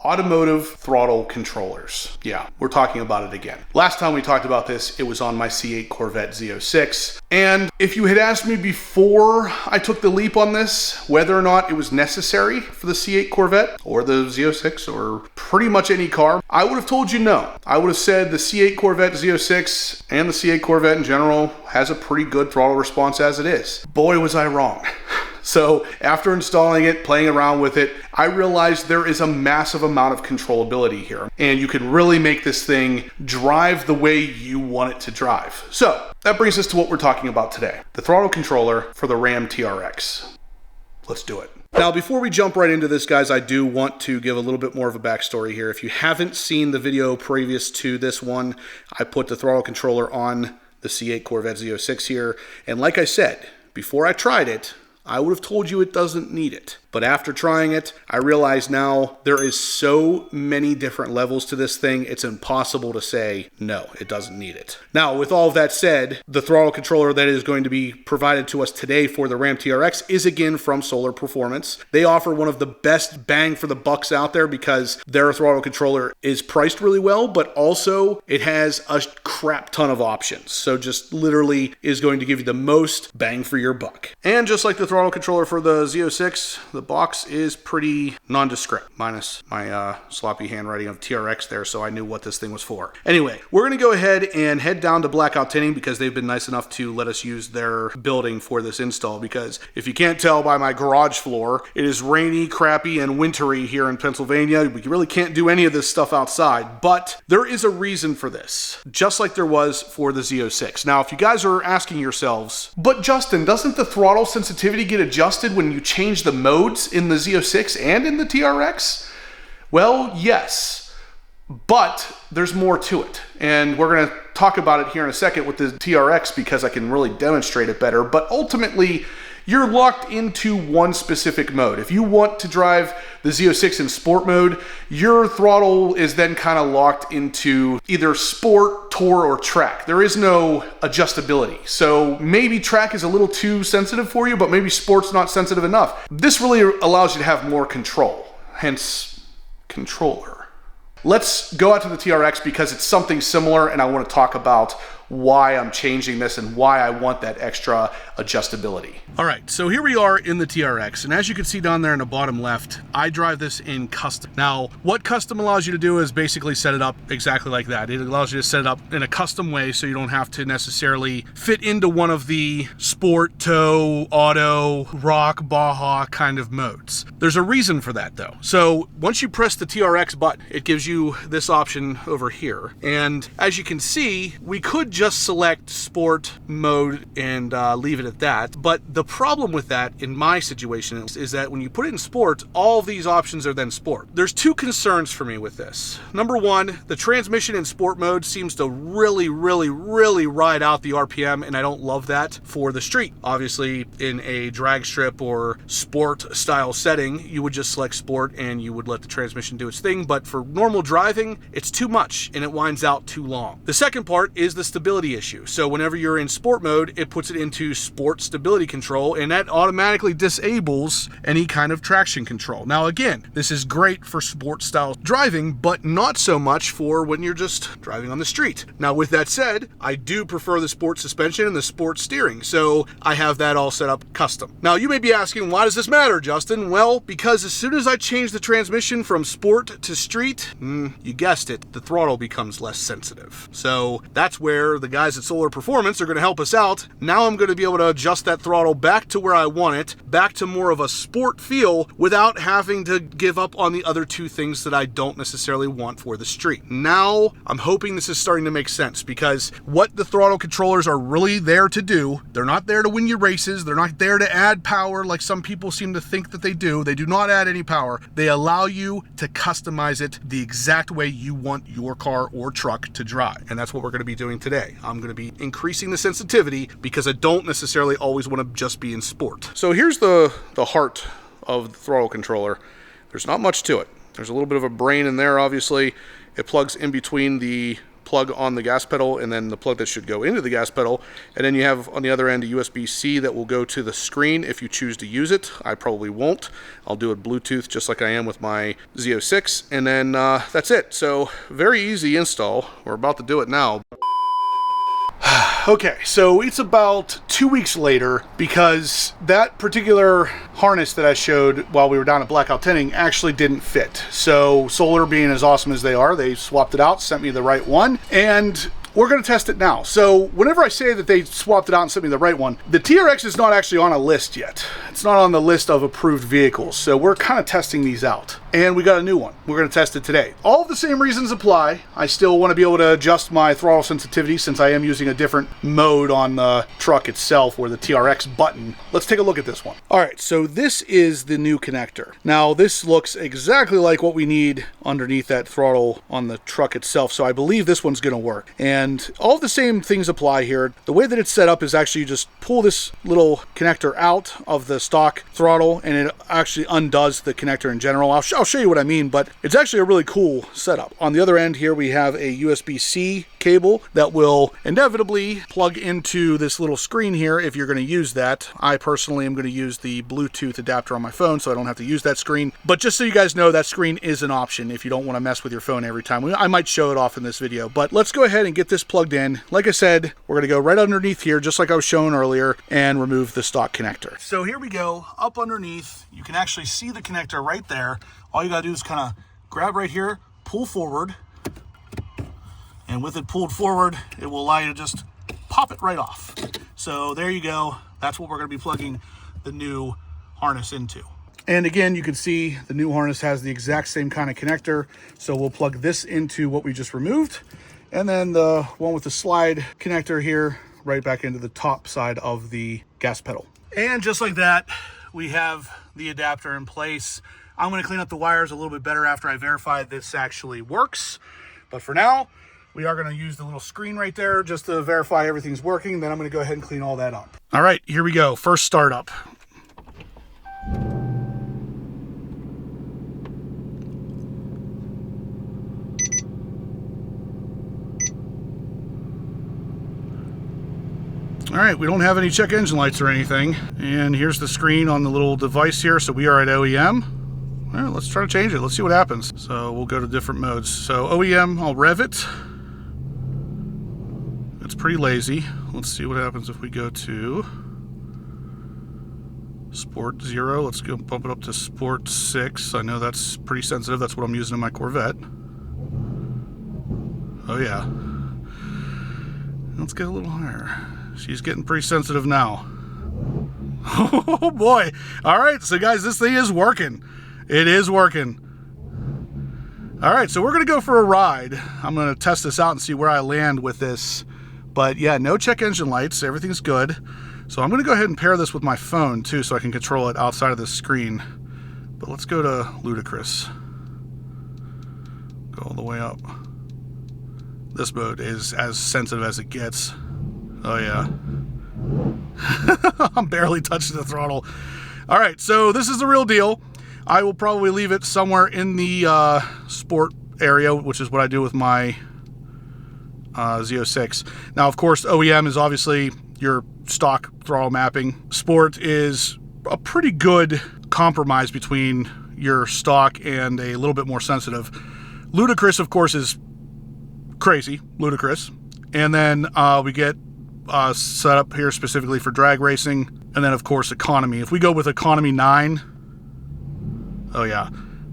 Automotive throttle controllers. Yeah, we're talking about it again. Last time we talked about this, it was on my C8 Corvette Z06. And if you had asked me before I took the leap on this, whether or not it was necessary for the C8 Corvette or the Z06 or pretty much any car, I would have told you no. I would have said the C8 Corvette Z06 and the C8 Corvette in general has a pretty good throttle response as it is. Boy, was I wrong. So after installing it, playing around with it, I realized there is a massive amount of controllability here, and you can really make this thing drive the way you want it to drive. So that brings us to what we're talking about today, the throttle controller for the Ram TRX. Let's do it. Now, before we jump right into this, guys, I do want to give a little bit more of a backstory here. If you haven't seen the video previous to this one, I put the throttle controller on the C8 Corvette Z06 here, and like I said, before I tried it, I would have told you it doesn't need it. But after trying it, I realize now there is so many different levels to this thing, it's impossible to say, no, it doesn't need it. Now, with all of that said, the throttle controller that is going to be provided to us today for the Ram TRX is again from Solar Performance. They offer one of the best bang for the bucks out there because their throttle controller is priced really well, but also it has a crap ton of options. So just literally is going to give you the most bang for your buck. And just like the throttle controller for the Z06, the box is pretty nondescript, minus my sloppy handwriting of TRX there, so I knew what this thing was for. Anyway, we're going to go ahead and head down to Blackout Tinting because they've been nice enough to let us use their building for this install, because if you can't tell by my garage floor, it is rainy, crappy, and wintry here in Pennsylvania. We really can't do any of this stuff outside, but there is a reason for this, just like there was for the Z06. Now, if you guys are asking yourselves, but Justin, doesn't the throttle sensitivity get adjusted when you change the modes in the Z06 and in the TRX? Well, yes, but there's more to it. And we're going to talk about it here in a second with the TRX because I can really demonstrate it better. But ultimately, you're locked into one specific mode. If you want to drive the Z06 in sport mode, your throttle is then kind of locked into either sport, tour, or track. There is no adjustability. So maybe track is a little too sensitive for you, but maybe sport's not sensitive enough. This really allows you to have more control, hence controller. Let's go out to the TRX because it's something similar and I want to talk about why I'm changing this and why I want that extra adjustability. All right, so here we are in the TRX, and as you can see down there in the bottom left, I drive this in custom. Now, what custom allows you to do is basically set it up exactly like that. It allows you to set it up in a custom way so you don't have to necessarily fit into one of the sport, tow, auto, rock, Baja kind of modes. There's a reason for that though. So once you press the TRX button, it gives you this option over here. And as you can see, we could just select sport mode and leave it at that. But the problem with that in my situation is that when you put it in sport, all of these options are then sport. There's two concerns for me with this. Number one, the transmission in sport mode seems to really ride out the RPM, and I don't love that for the street. Obviously, in a drag strip or sport style setting, you would just select sport and you would let the transmission do its thing. But for normal driving, it's too much and it winds out too long. The second part is the stability issue. So whenever you're in sport mode, it puts it into sport stability control, and that automatically disables any kind of traction control. Now again, this is great for sport style driving, but not so much for when you're just driving on the street. Now with that said, I do prefer the sport suspension and the sport steering, so I have that all set up custom. Now you may be asking, why does this matter, Justin? Well, because as soon as I change the transmission from sport to street, you guessed it, the throttle becomes less sensitive. So that's where the guys at Solar Performance are going to help us out. Now I'm going to be able to adjust that throttle back to where I want it, back to more of a sport feel without having to give up on the other two things that I don't necessarily want for the street. Now I'm hoping this is starting to make sense, because what the throttle controllers are really there to do, they're not there to win you races, they're not there to add power like some people seem to think that they do. They do not add any power. They allow you to customize it the exact way you want your car or truck to drive, and that's what we're going to be doing today. I'm going to be increasing the sensitivity because I don't necessarily always want to just be in sport. So here's the heart of the throttle controller. There's not much to it. There's a little bit of a brain in there, obviously. It plugs in between the plug on the gas pedal and then the plug that should go into the gas pedal. And then you have on the other end a USB-C that will go to the screen if you choose to use it. I probably won't. I'll do it Bluetooth just like I am with my Z06, and then that's it. So very easy install. We're about to do it now. Okay, so it's about 2 weeks later because that particular harness that I showed while we were down at Blackout Tinting actually didn't fit. So Solar, being as awesome as they are, they swapped it out, sent me the right one, and we're going to test it now. So whenever I say that they swapped it out and sent me the right one, the TRX is not actually on a list yet. It's not on the list of approved vehicles. So we're kind of testing these out. And we got a new one. We're going to test it today. All of the same reasons apply. I still want to be able to adjust my throttle sensitivity since I am using a different mode on the truck itself, or the TRX button. Let's take a look at this one. All right, so this is the new connector. Now this looks exactly like what we need underneath that throttle on the truck itself. So I believe this one's going to work. And all of the same things apply here. The way that it's set up is actually you just pull this little connector out of the stock throttle and it actually undoes the connector in general. I'll show you what I mean, but it's actually a really cool setup. On the other end here we have a USB-C cable that will inevitably plug into this little screen here if you're going to use that. I personally am going to use the Bluetooth adapter on my phone so I don't have to use that screen. But just so you guys know, that screen is an option if you don't want to mess with your phone every time. I might show it off in this video, but let's go ahead and get this plugged in. Like I said, we're going to go right underneath here, just like I was showing earlier, and remove the stock connector. So here we go, up underneath. You can actually see the connector right there. All you got to do is kind of grab right here, pull forward, and with it pulled forward, it will allow you to just pop it right off. So there you go. That's what we're going to be plugging the new harness into. And again, you can see the new harness has the exact same kind of connector. So we'll plug this into what we just removed. And then the one with the slide connector here, right back into the top side of the gas pedal. And just like that, we have the adapter in place. I'm going to clean up the wires a little bit better after I verify this actually works. But for now, we are going to use the little screen right there just to verify everything's working. Then I'm going to go ahead and clean all that up. All right, here we go. First startup. All right, we don't have any check engine lights or anything. And here's the screen on the little device here. So we are at OEM. All right, let's try to change it. Let's see what happens. So we'll go to different modes. So OEM, I'll rev it. It's pretty lazy. Let's see what happens if we go to Sport 0. Let's go bump it up to Sport 6. I know that's pretty sensitive. That's what I'm using in my Corvette. Oh yeah. Let's get a little higher. She's getting pretty sensitive now. Oh boy. All right, so guys, this thing is working. It is working. All right, so we're gonna go for a ride. I'm gonna test this out and see where I land with this. But yeah, no check engine lights, everything's good. So I'm gonna go ahead and pair this with my phone too so I can control it outside of the screen. But let's go to ludicrous. Go all the way up. This mode is as sensitive as it gets. Oh yeah. I'm barely touching the throttle. All right, so this is the real deal. I will probably leave it somewhere in the sport area, which is what I do with my Z06. Now, of course, OEM is obviously your stock throttle mapping. Sport is a pretty good compromise between your stock and a little bit more sensitive. Ludicrous, of course, is crazy, ludicrous. And then we get set up here specifically for drag racing. And then, of course, economy. If we go with economy 9, oh yeah,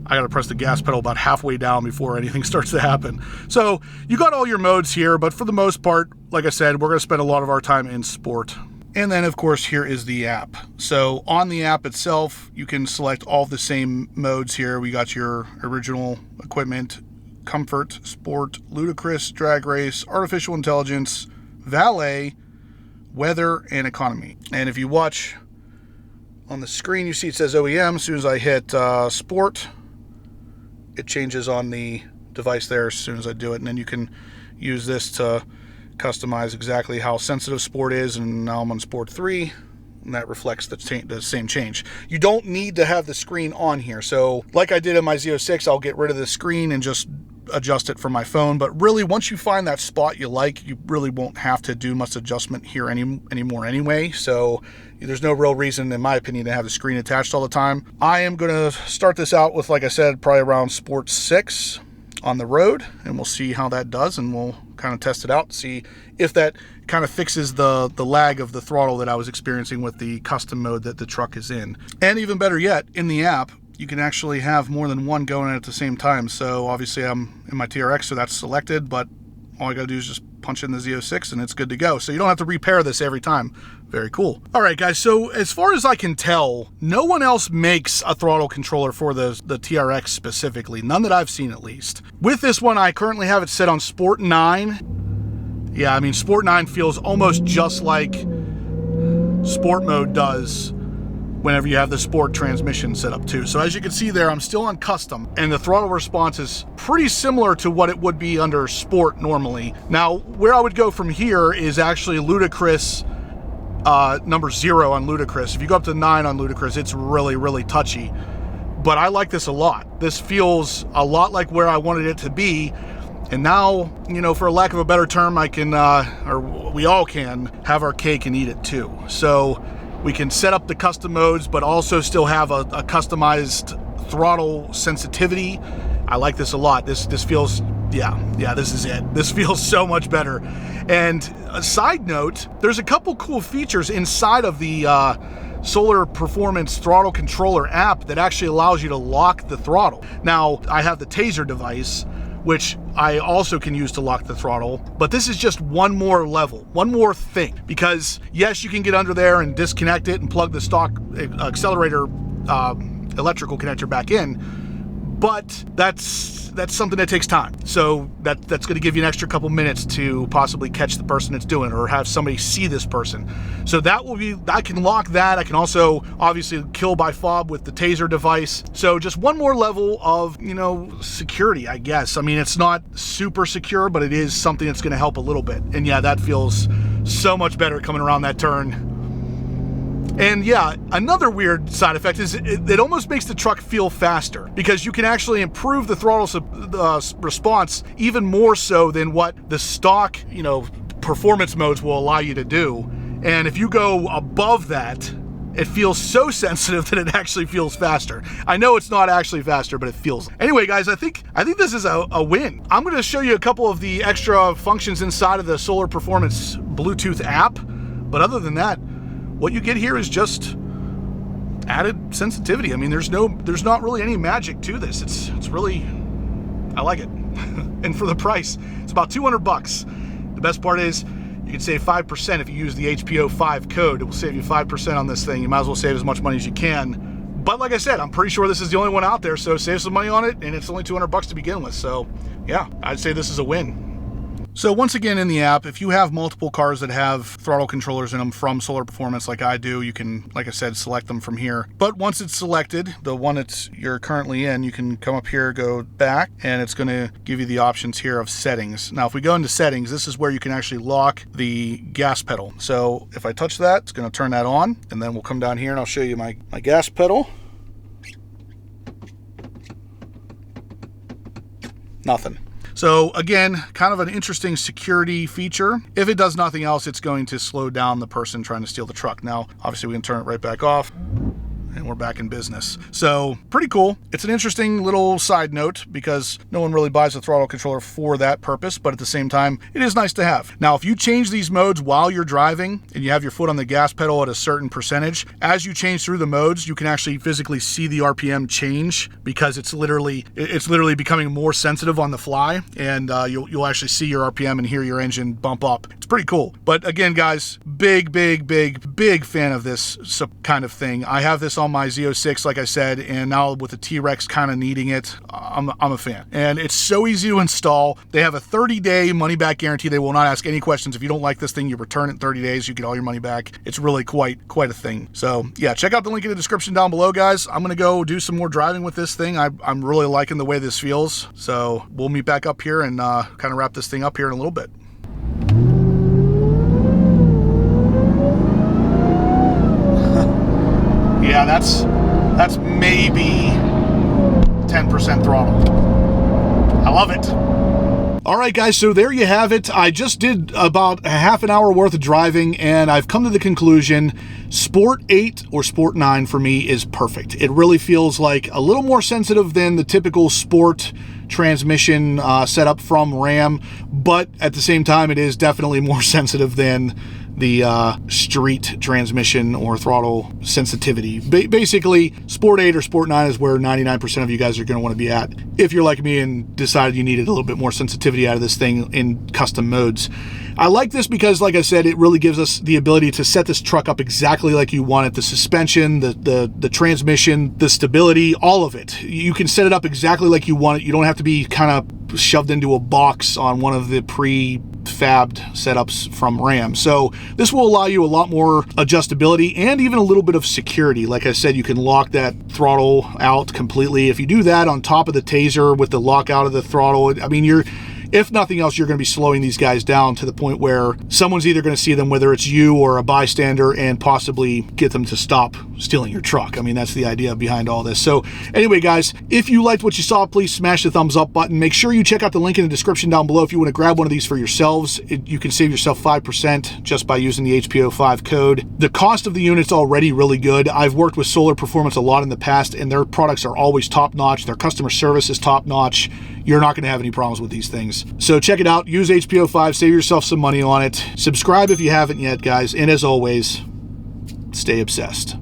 I gotta press the gas pedal about halfway down before anything starts to happen. So you got all your modes here, but for the most part, like I said, we're gonna spend a lot of our time in sport. And then of course, here is the app. So on the app itself, you can select all the same modes here. We got your original equipment, comfort, sport, ludicrous, drag race, artificial intelligence, valet, weather, and economy. And if you watch on the screen, you see it says OEM. As soon as I hit sport, it changes on the device there as soon as I do it. And then you can use this to customize exactly how sensitive sport is. And now I'm on sport 3, and that reflects the same change. You don't need to have the screen on here. So like I did in my Z06, I'll get rid of the screen and just adjust it from my phone, but really once you find that spot you like, you really won't have to do much adjustment here anymore anyway. So there's no real reason, in my opinion, to have the screen attached all the time. I am going to start this out with, like I said, probably around Sport 6 on the road, and we'll see how that does, and we'll kind of test it out, see if that kind of fixes the lag of the throttle that I was experiencing with the custom mode that the truck is in. And even better yet, in the app, you can actually have more than one going at the same time. So obviously I'm in my TRX, so that's selected, but all I gotta do is just punch in the Z06 and it's good to go. So you don't have to repair this every time. Very cool. All right, guys, so as far as I can tell, no one else makes a throttle controller for the TRX specifically. None that I've seen, at least. With this one, I currently have it set on Sport 9. Yeah, I mean, Sport 9 feels almost just like Sport mode does whenever you have the Sport transmission set up too. So as you can see there, I'm still on custom, and the throttle response is pretty similar to what it would be under Sport normally. Now, where I would go from here is actually Ludicrous, number 0 on Ludicrous. If you go up to 9 on Ludicrous, it's really, really touchy. But I like this a lot. This feels a lot like where I wanted it to be. And now, you know, for lack of a better term, I can, or we all can, have our cake and eat it too. So we can set up the custom modes, but also still have a customized throttle sensitivity. I like this a lot. This feels, yeah, this is it. This feels so much better. And a side note, there's a couple cool features inside of the Solar Performance Throttle Controller app that actually allows you to lock the throttle. Now, I have the Taser device, which I also can use to lock the throttle, but this is just one more level, one more thing, because yes, you can get under there and disconnect it and plug the stock accelerator electrical connector back in, but that's something that takes time. So that's going to give you an extra couple minutes to possibly catch the person that's doing it, or have somebody see this person. So that will be, I can lock that. I can also obviously kill by fob with the Taser device. So just one more level of, you know, security, I guess. I mean, it's not super secure, but it is something that's going to help a little bit. And yeah, that feels so much better coming around that turn. And yeah, another weird side effect is it almost makes the truck feel faster, because you can actually improve the throttle response even more so than what the stock, you know, performance modes will allow you to do. And if you go above that, it feels so sensitive that it actually feels faster. I know it's not actually faster, but it feels. Anyway, guys, I think this is a win. I'm going to show you a couple of the extra functions inside of the Solar Performance Bluetooth app, but other than that, what you get here is just added sensitivity. I mean, there's not really any magic to this. It's really, I like it. And for the price, it's about 200 bucks. The best part is you can save 5% if you use the HPO5 code. It will save you 5% on this thing. You might as well save as much money as you can. But like I said, I'm pretty sure this is the only one out there, so save some money on it, and it's only 200 bucks to begin with. So yeah, I'd say this is a win. So once again, in the app, if you have multiple cars that have throttle controllers in them from Solar Performance like I do, you can, like I said, select them from here. But once it's selected, the one that you're currently in, you can come up here, go back, and it's going to give you the options here of settings. Now, if we go into settings, this is where you can actually lock the gas pedal. So if I touch that, it's going to turn that on, and then we'll come down here and I'll show you my gas pedal. Nothing. So again, kind of an interesting security feature. If it does nothing else, it's going to slow down the person trying to steal the truck. Now, obviously we can turn it right back off, and we're back in business. So pretty cool. It's an interesting little side note, because no one really buys a throttle controller for that purpose, but at the same time, it is nice to have. Now, if you change these modes while you're driving and you have your foot on the gas pedal at a certain percentage, as you change through the modes, you can actually physically see the RPM change, because it's literally becoming more sensitive on the fly, and you'll actually see your RPM and hear your engine bump up. It's pretty cool. But again, guys, big fan of this kind of thing. I have this on my Z06, like I said, and now with the TRX kind of needing it, I'm a fan. And it's so easy to install. They have a 30-day money-back guarantee. They will not ask any questions. If you don't like this thing, you return it in 30 days. You get all your money back. It's really quite a thing. So yeah, check out the link in the description down below, guys. I'm gonna go do some more driving with this thing. I'm really liking the way this feels. So we'll meet back up here and kind of wrap this thing up here in a little bit. Yeah, that's maybe 10% throttle. I love it. All right, guys, so there you have it. I just did about a half an hour worth of driving, and I've come to the conclusion Sport 8 or Sport 9 for me is perfect. It really feels like a little more sensitive than the typical Sport transmission setup from Ram, but at the same time, it is definitely more sensitive than the street transmission or throttle sensitivity. Basically, Sport 8 or Sport 9 is where 99% of you guys are going to want to be at if you're like me and decided you needed a little bit more sensitivity out of this thing in custom modes. I like this because, like I said, it really gives us the ability to set this truck up exactly like you want it. The suspension, the transmission, the stability, all of it. You can set it up exactly like you want it. You don't have to be kind of shoved into a box on one of the pre-fabbed setups from Ram. So this will allow you a lot more adjustability and even a little bit of security. Like I said, you can lock that throttle out completely. If you do that on top of the taser with the lock out of the throttle, I mean, if nothing else, you're going to be slowing these guys down to the point where someone's either going to see them, whether it's you or a bystander, and possibly get them to stop stealing your truck. I mean, that's the idea behind all this. So anyway, guys, if you liked what you saw, please smash the thumbs up button. Make sure you check out the link in the description down below if you want to grab one of these for yourselves. You can save yourself 5% just by using the HPO5 code. The cost of the unit's already really good. I've worked with Solar Performance a lot in the past, and their products are always top-notch. Their customer service is top-notch. You're not going to have any problems with these things. So check it out. Use HPO5. Save yourself some money on it. Subscribe if you haven't yet, guys. And as always, stay obsessed.